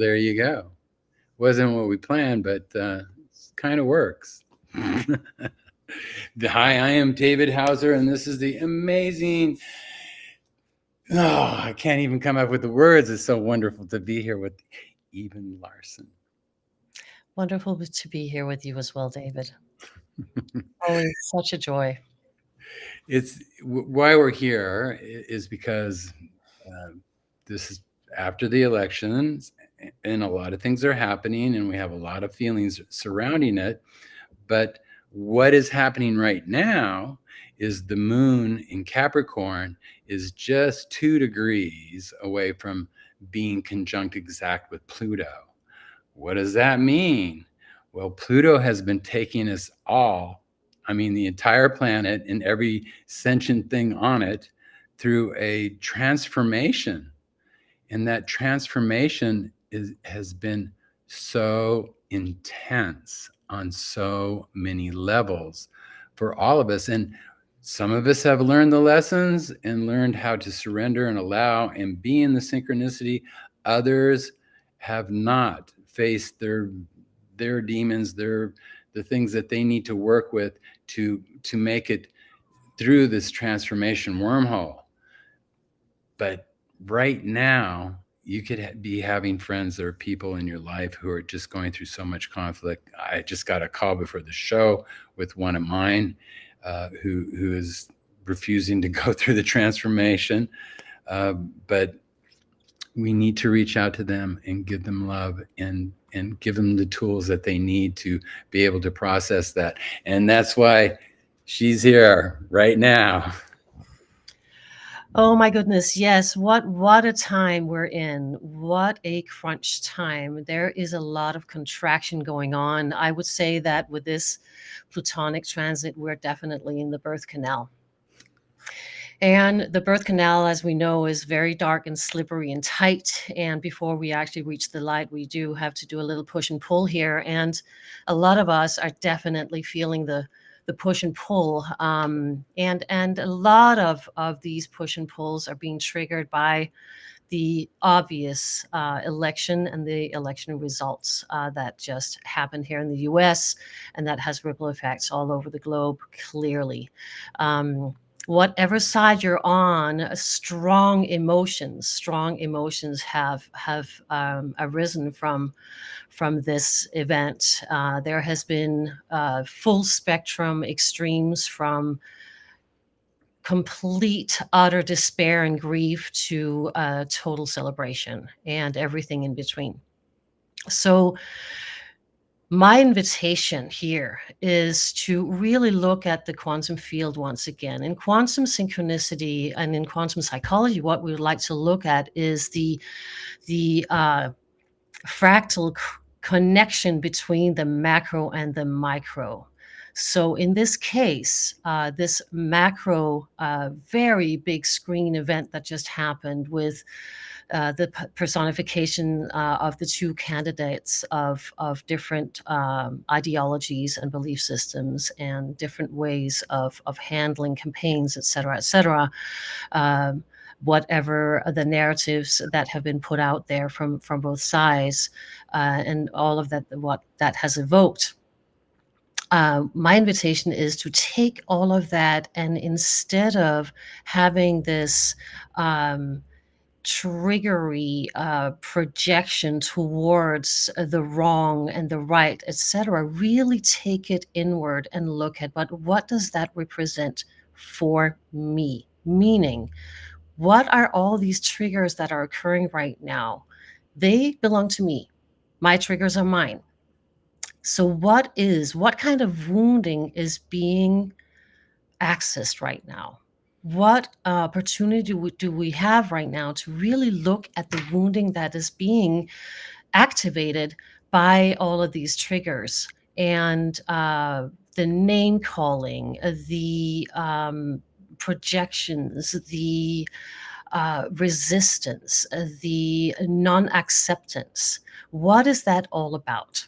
there you go. Wasn't what we planned, but it kind of works. Hi, I am David Hauser, and this is the amazing. Oh, I can't even come up with the words. It's so wonderful to be here with Eben Larson. Wonderful to be here with you as well, David. Always such a joy. It's why we're here is because this is after the elections, and a lot of things are happening, and we have a lot of feelings surrounding it. But what is happening right now is the moon in Capricorn is just 2 degrees away from being conjunct exact with Pluto. What does that mean? Well, Pluto has been taking us all, I mean, the entire planet and every sentient thing on it, through a transformation. And that transformation has been so intense on so many levels for all of us. And some of us have learned the lessons and learned how to surrender and allow and be in the synchronicity. Others have not faced their demons, the things that they need to work with to make it through this transformation wormhole. But right now, you could be having friends or people in your life who are just going through so much conflict. I just got a call before the show with one of mine who is refusing to go through the transformation. But we need to reach out to them and give them love and give them the tools that they need to be able to process that. And that's why she's here right now. Oh my goodness, yes. What a time we're in. What a crunch time. There is a lot of contraction going on. I would say that with this Plutonic transit, we're definitely in the birth canal. And the birth canal, as we know, is very dark and slippery and tight. And before we actually reach the light, we do have to do a little push and pull here. And a lot of us are definitely feeling the push and pull. And a lot of these push and pulls are being triggered by the obvious election and the election results that just happened here in the US, and that has ripple effects all over the globe, clearly. Whatever side you're on, strong emotions have arisen from this event. There has been full spectrum extremes from complete utter despair and grief to total celebration and everything in between. So my invitation here is to really look at the quantum field once again. In quantum synchronicity and in quantum psychology, what we would like to look at is the fractal connection between the macro and the micro. So in this case, this macro, very big screen event that just happened with the personification of the two candidates of different ideologies and belief systems and different ways of handling campaigns, et cetera, et cetera. Whatever the narratives that have been put out there from both sides, and all of that, what that has evoked. My invitation is to take all of that, and instead of having this triggery projection towards the wrong and the right, etc., really take it inward and look at, but what does that represent for me? Meaning, what are all these triggers that are occurring right now? They belong to me. My triggers are mine. So what kind of wounding is being accessed right now? What opportunity do we have right now to really look at the wounding that is being activated by all of these triggers and the name calling, the projections, the resistance, the non-acceptance? What is that all about?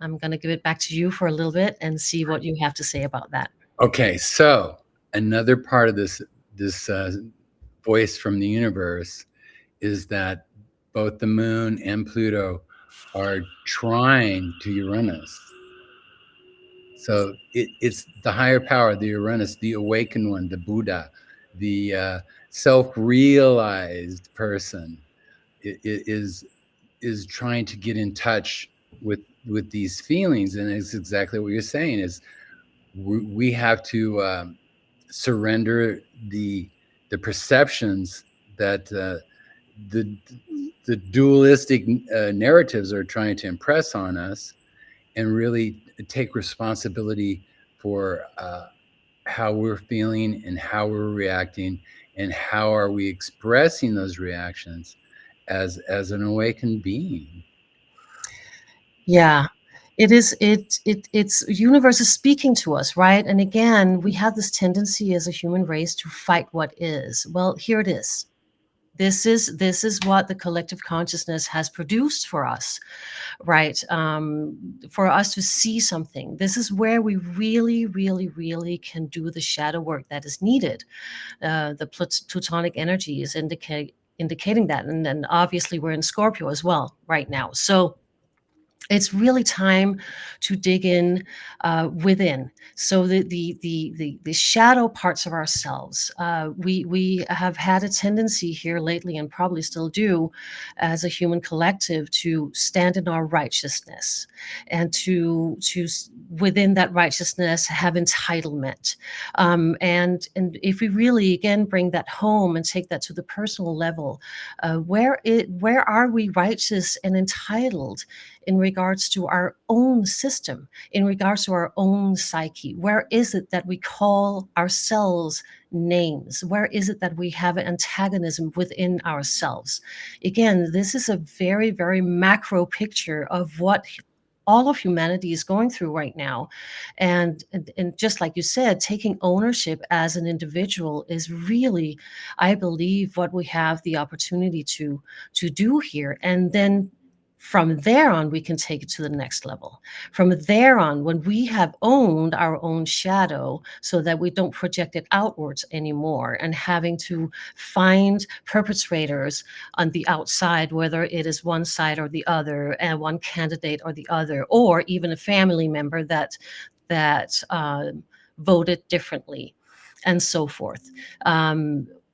I'm going to give it back to you for a little bit and see what you have to say about that. Okay, so another part of this voice from the universe is that both the moon and Pluto are trying to Uranus. So it's the higher power, the Uranus, the awakened one, the Buddha, the self-realized person is trying to get in touch with these feelings, and it's exactly what you're saying. Is we have to surrender the perceptions that the the dualistic narratives are trying to impress on us, and really take responsibility for how we're feeling and how we're reacting, and how are we expressing those reactions as an awakened being. Yeah. It is it's universe is speaking to us, right? And again, we have this tendency as a human race to fight what is. Well, here it is. This is what the collective consciousness has produced for us, right? For us to see something. This is where we really, really, really can do the shadow work that is needed. The Plutonic energy is indicating that, and then obviously we're in Scorpio as well right now. So it's really time to dig in within. So the shadow parts of ourselves, we have had a tendency here lately, and probably still do, as a human collective, to stand in our righteousness, and to within that righteousness have entitlement. And if we really again bring that home and take that to the personal level, where are we righteous and entitled in regards to our own system, in regards to our own psyche? Where is it that we call ourselves names? Where is it that we have an antagonism within ourselves? Again, this is a very, very macro picture of what all of humanity is going through right now. And just like you said, taking ownership as an individual is really, I believe, what we have the opportunity to do here. And then from there on, we can take it to the next level. From there on, when we have owned our own shadow so that we don't project it outwards anymore, and having to find perpetrators on the outside, whether it is one side or the other, and one candidate or the other, or even a family member that voted differently, and so forth.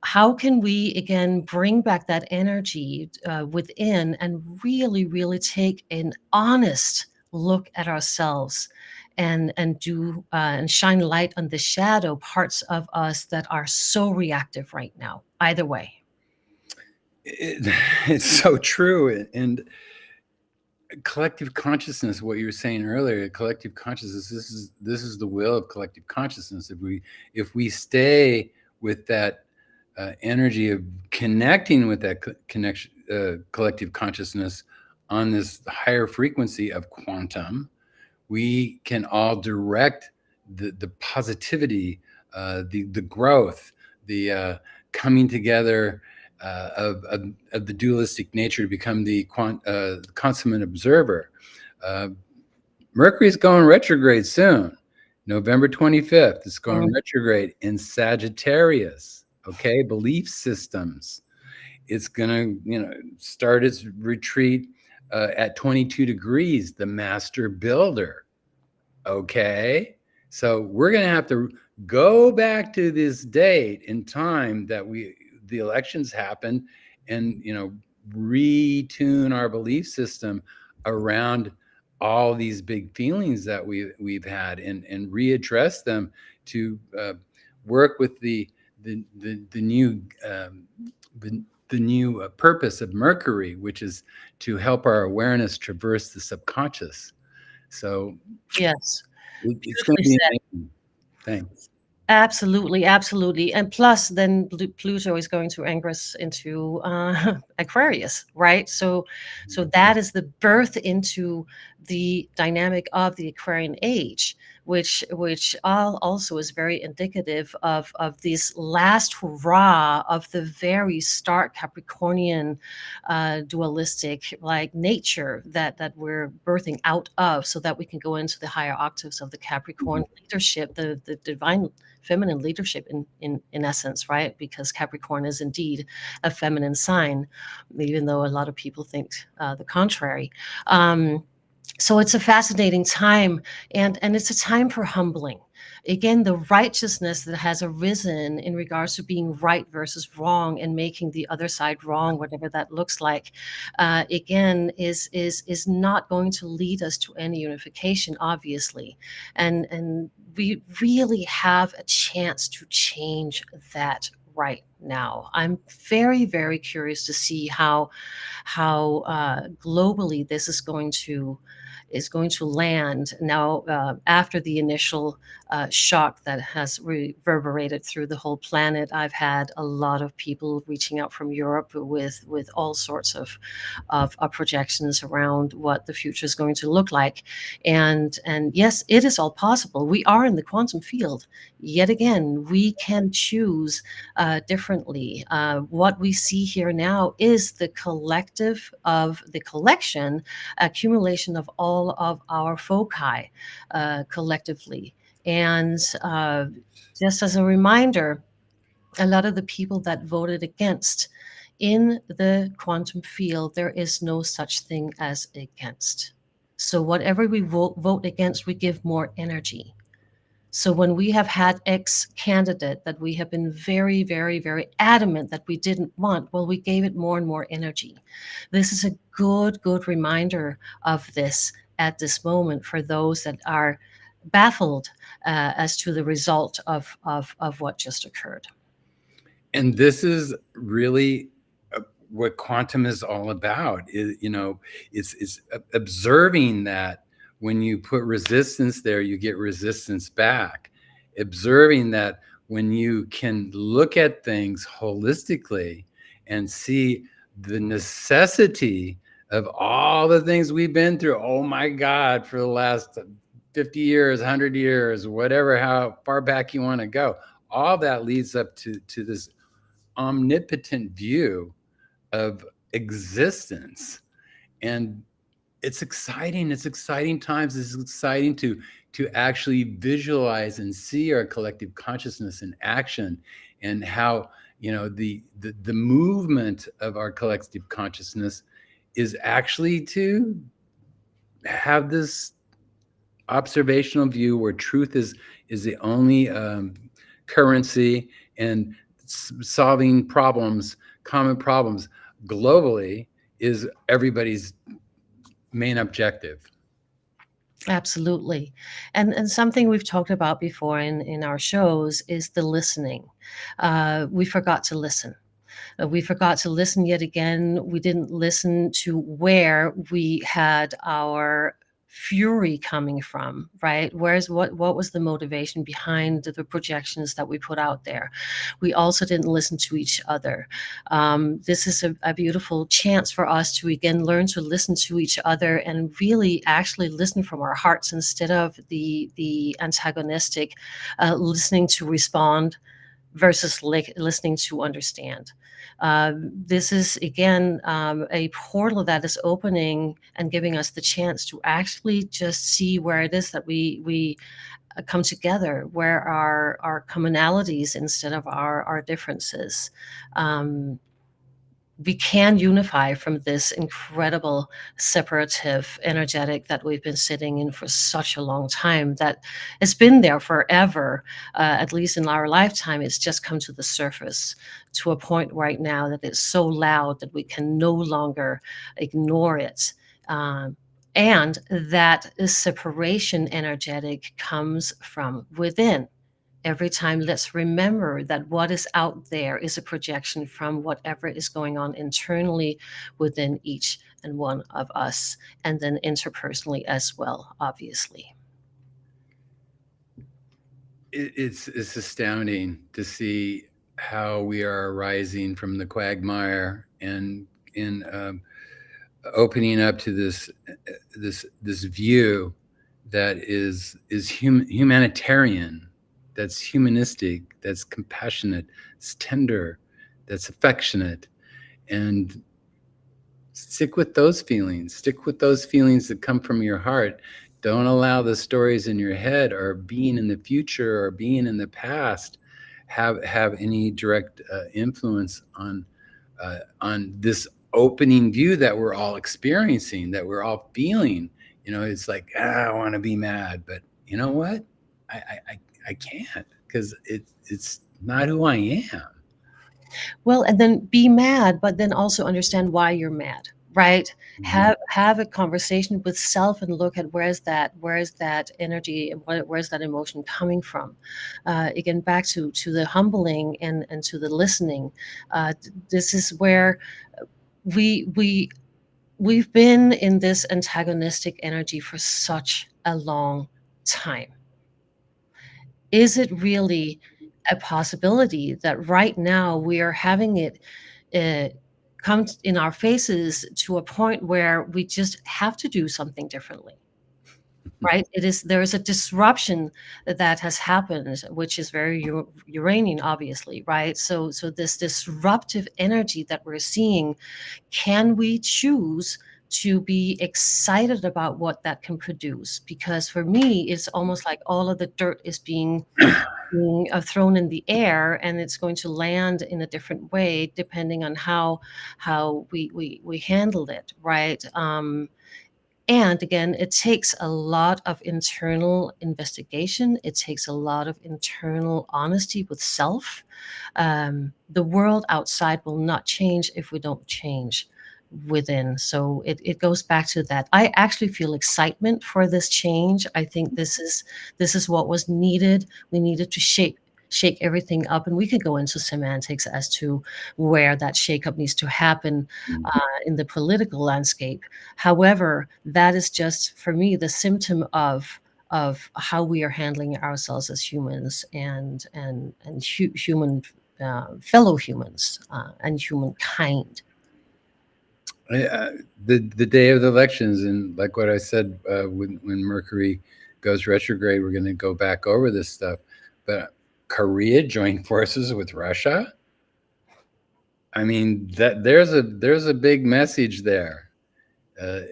How can we again bring back that energy within, and really, really take an honest look at ourselves, and do and shine light on the shadow parts of us that are so reactive right now? Either way. it, it's so true. And collective consciousness, what you were saying earlier, collective consciousness, this is the will of collective consciousness. If we stay with that energy of connecting with that connection, collective consciousness, on this higher frequency of quantum, we can all direct the positivity, the growth, the coming together of the dualistic nature to become the consummate observer. Uh, Mercury's going retrograde soon. November 25th, it's going Mm. retrograde in Sagittarius. Okay, belief systems. It's gonna, start its retreat at 22 degrees, the master builder. Okay. So we're going to have to go back to this date in time that the elections happened, and, retune our belief system around all these big feelings that we've had, and readdress them to work with the new the new purpose of Mercury, which is to help our awareness traverse the subconscious. So Yes. it's going to Beautifully be said. amazing. Thanks. Absolutely, absolutely. And plus, then Pluto is going to ingress into Aquarius, right? So that is the birth into the dynamic of the Aquarian age, which also is very indicative of this last hurrah of the very stark Capricornian dualistic like nature that we're birthing out of, so that we can go into the higher octaves of the Capricorn Mhm. leadership, the divine feminine leadership in essence, right? Because Capricorn is indeed a feminine sign, even though a lot of people think the contrary. Um, so it's a fascinating time, and it's a time for humbling. Again, the righteousness that has arisen in regards to being right versus wrong and making the other side wrong, whatever that looks like, again, is not going to lead us to any unification, obviously, and we really have a chance to change that right now. I'm very, very curious to see how globally this is going to land now, after the initial shock that has reverberated through the whole planet. I've had a lot of people reaching out from Europe with all sorts of projections around what the future is going to look like, and yes, it is all possible. We are in the quantum field. Yet again, we can choose differently. What we see here now is the collective of the collection, accumulation of all of our foci collectively. And just as a reminder, a lot of the people that voted against, in the quantum field, there is no such thing as against. So whatever we vote against, we give more energy. So when we have had X candidate that we have been very, very, very adamant that we didn't want, well, we gave it more and more energy. This is a good reminder of this at this moment for those that are baffled as to the result of what just occurred. And this is really what quantum is all about. It's observing that when you put resistance there, you get resistance back. Observing that when you can look at things holistically and see the necessity of all the things we've been through, oh my God, for the last 50 years, 100 years, whatever, how far back you want to go, all that leads up to this omnipotent view of existence. And it's exciting times. It's exciting to actually visualize and see our collective consciousness in action, and how the movement of our collective consciousness is actually to have this observational view where truth is the only currency, and solving problems, common problems globally, is everybody's main objective. Absolutely. And something we've talked about before in our shows is the listening. We forgot to listen. We forgot to listen yet again. We didn't listen to where we had our fury coming from, right? Where's what was the motivation behind the projections that we put out there? We also didn't listen to each other. This is a beautiful chance for us to again learn to listen to each other and really actually listen from our hearts instead of the antagonistic listening to respond versus listening to understand. This is again a portal that is opening and giving us the chance to actually just see where it is that we come together, where our commonalities instead of our differences. Um, we can unify from this incredible separative energetic that we've been sitting in for such a long time, that it's been there forever, at least in our lifetime. It's just come to the surface to a point right now that it's so loud that we can no longer ignore it. And that separation energetic comes from within. Every time, let's remember that what is out there is a projection from whatever is going on internally within each and one of us, and then interpersonally as well, obviously. It's astounding to see how we are rising from the quagmire, and in opening up to this view that is humanitarian, that's humanistic, that's compassionate, it's tender, that's affectionate, and stick with those feelings. Stick with those feelings that come from your heart. Don't allow the stories in your head or being in the future or being in the past have any direct influence on this opening view that we're all experiencing, that we're all feeling. It's like, I want to be mad, but you know what? I can't, because it's not who I am. Well, and then be mad, but then also understand why you're mad, right? Mhm. Have a conversation with self and look at where's that energy and where's that emotion coming from. Again, back to the humbling and to the listening. This is where we we've been in this antagonistic energy for such a long time. Is it really a possibility that right now we are having it uh, come in our faces to a point where we just have to do something differently? Right? There is a disruption that has happened, which is very Uranian, obviously, right? So this disruptive energy that we're seeing, can we choose to be excited about what that can produce? Because for me, it's almost like all of the dirt is being thrown in the air, and it's going to land in a different way depending on how we handled it, right? And again, it takes a lot of internal investigation. It takes a lot of internal honesty with self. The world outside will not change if we don't change within. So it goes back to that. I actually feel excitement for this change. I think this is what was needed. We needed to shake everything up, and we could go into semantics as to where that shakeup needs to happen in the political landscape. However, that is just for me the symptom of how we are handling ourselves as humans and human fellow humans and humankind. I- the day of the elections, and like what I said, when Mercury goes retrograde, we're going to go back over this stuff. But Korea joined forces with Russia. I mean, that there's a big message there. Uh,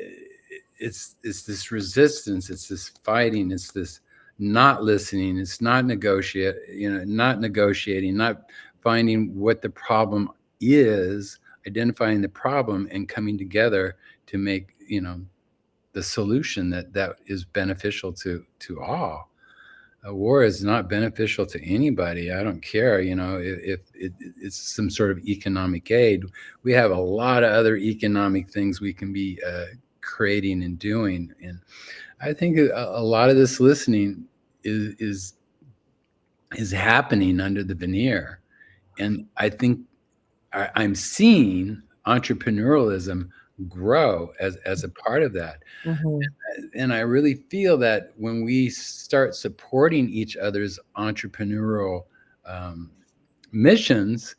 it's this resistance, it's this fighting, it's this not listening, it's not negotiating, not finding what the problem is, identifying the problem and coming together to make the solution that is beneficial to all. A war is not beneficial to anybody. I don't care, it's some sort of economic aid. We have a lot of other economic things we can be creating and doing. And I think a lot of this listening is happening under the veneer. And I think I'm seeing entrepreneurialism grow as a part of that. Mhm. And I really feel that when we start supporting each other's entrepreneurial um, missions,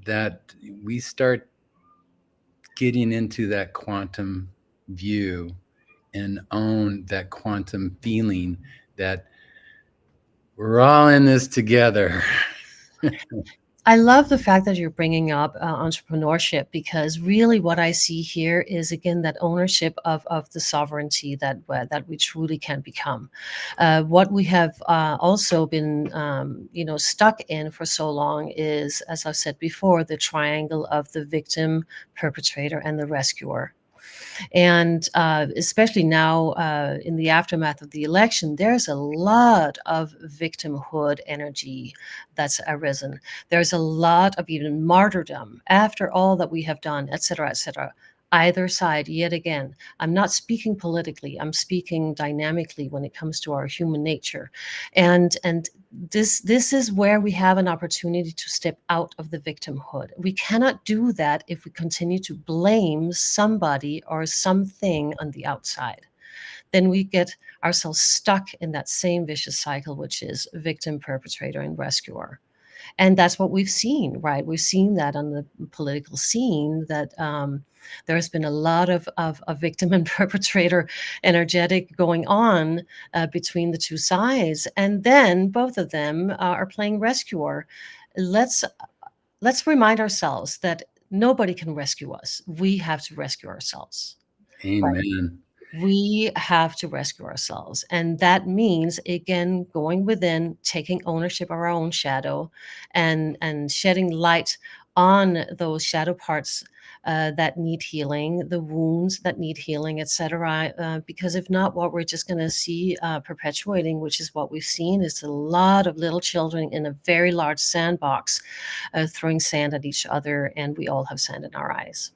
that we start getting into that quantum view and own that quantum feeling that we're all in this together. I love the fact that you're bringing up entrepreneurship, because really what I see here is again that ownership of the sovereignty that we truly can become. What we have also been stuck in for so long is, as I've said before, the triangle of the victim, perpetrator, and the rescuer. And especially now in the aftermath of the election, there's a lot of victimhood energy that's arisen. There's a lot of even martyrdom after all that we have done, et cetera, et cetera. Either side, yet again, I'm not speaking politically, I'm speaking dynamically when it comes to our human nature. And this is where we have an opportunity to step out of the victimhood. We cannot do that if we continue to blame somebody or something on the outside. Then we get ourselves stuck in that same vicious cycle, which is victim, perpetrator, and rescuer. And that's what we've seen, right? We've seen that on the political scene, that there's been a lot of victim and perpetrator energetic going on between the two sides. And then both of them are playing rescuer. Let's let's remind ourselves that nobody can rescue us. We have to rescue ourselves. Right. Amen. We have to rescue ourselves. And that means, again, going within, taking ownership of our own shadow, and shedding light on those shadow parts that need healing, the wounds that need healing, etc. Because if not, what we're just going to see perpetuating, which is what we've seen, is a lot of little children in a very large sandbox throwing sand at each other, and we all have sand in our eyes.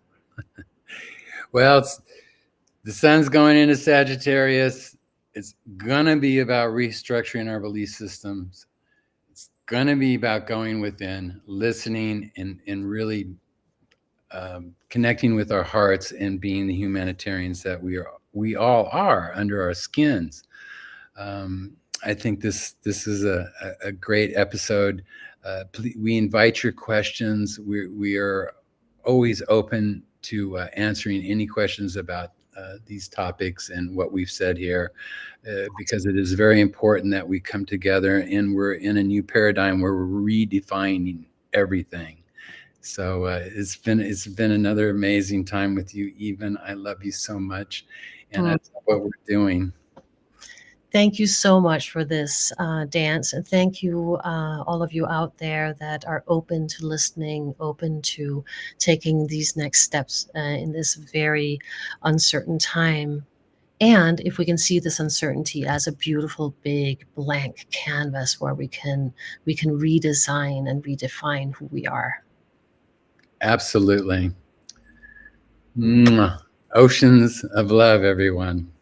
Well, the sun's going into Sagittarius. It's going to be about restructuring our belief systems. It's going to be about going within, listening, and really connecting with our hearts and being the humanitarians that we all are under our skins. I think this is a great episode. We invite your questions. We are always open to answering any questions about these topics and what we've said here, because it is very important that we come together, and we're in a new paradigm where we're redefining everything. So it's been another amazing time with you, Even. I love you so much, and I love what we're doing. Thank you so much for this dance, and thank you, all of you out there that are open to listening, open to taking these next steps in this very uncertain time. And if we can see this uncertainty as a beautiful big blank canvas where we can redesign and redefine who we are. Absolutely. Mwah. Oceans of love, everyone.